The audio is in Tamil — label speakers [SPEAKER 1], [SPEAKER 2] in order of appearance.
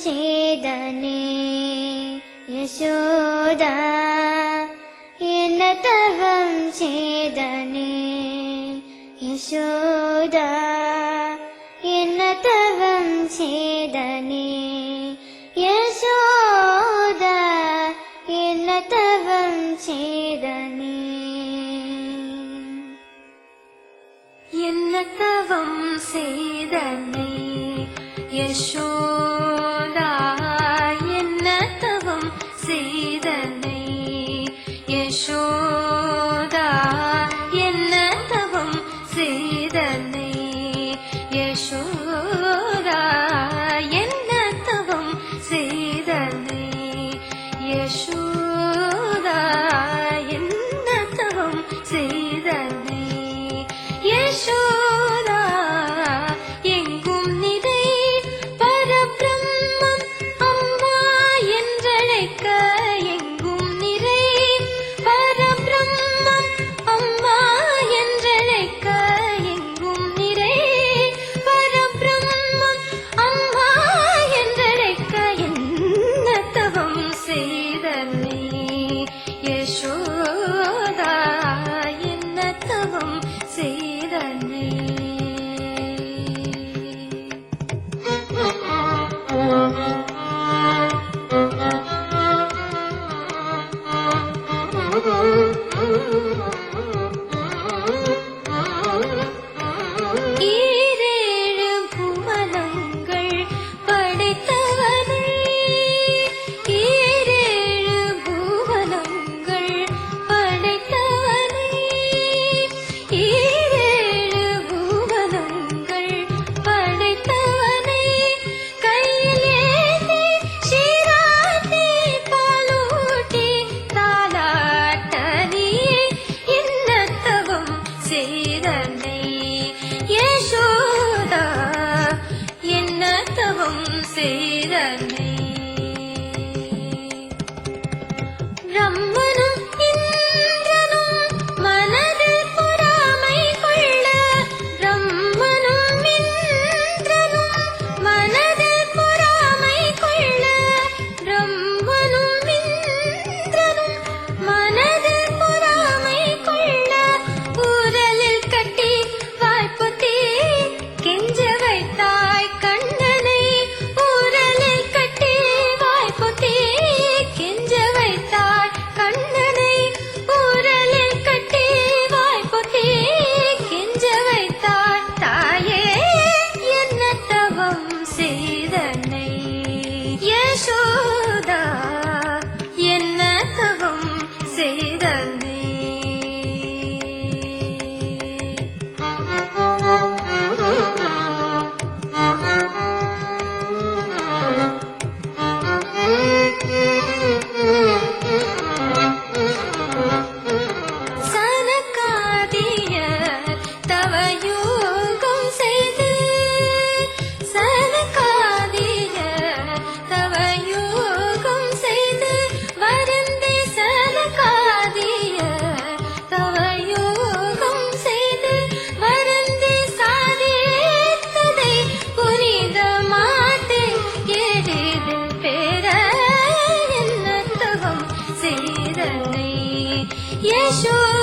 [SPEAKER 1] செய்தனே யசோதா என்ன தவம் செய்தனே யசோதா என்ன தவம் செய்தனே யசோதா என்ன தவம் செய்தனே
[SPEAKER 2] என்ன தவம் செய்தனே யசோதா என்ன தவம் செய்தனே யசோதா என்ன தவம் செய்தனே யசோதா என்ன தவம் செய்தனே யசோதா என்ன தவம் செய்தனே யசோதா எங்கும் நிறை பரபிரம்மம் அம்மா என்றழைக்க எங்கும் நிறை பரபிரம்மம் அம்மா என்றழைக்க எங்கும் நிறை பரபிரம்மம் அம்மா என்றழைக்க என்ன தவம் செய்தனே யசோதா என்ன தவம் செய்தனே ஈரேழு புவனங்கள் படைத்தவனே ஈரேழு புவனங்கள் படைத்தவனே ஈரேழு புவனங்கள் படைத்தவனே கையில் ஏந்தி சீராட்டி பாலூட்டி தாலாட்ட நீ என்ன தவம் செய்தனே யசோதா என்ன தவம் செய்தனே பிரம்மனும் இந்திரனும் மனதில் பொறாமை கொள்ள பிரம்மனும் இந்திரனும் மனதில் பொறாமை கொள்ள பிரம்மனும் இந்திரனும் மனதில் பொறாமை கொள்ள ஊரலில் கட்டி வாய்ப்புத்தி கெஞ்ச வைத்தாய் கண்ணனை ஊரலில் கட்டி வாய்ப்புத்தி கெஞ்ச வைத்தாய் கண்ணனை ஊரலில் கட்டி வாய்ப்புத்தி கெஞ்ச வைத்தாய் தாயே என்ன தவம் செய்தனை யசோதா என்ன தவம் செய்தனை சனகாதியர் தவயோகம் செய்து சனகாதியர் தவயோகம் செய்து வருந்தி சனகாதியர் தவயோகம் செய்து வருந்தி சாதித்ததை புனித மாட்டை எளிதில் பெற என்ன தவம் செய்தனை யசோதா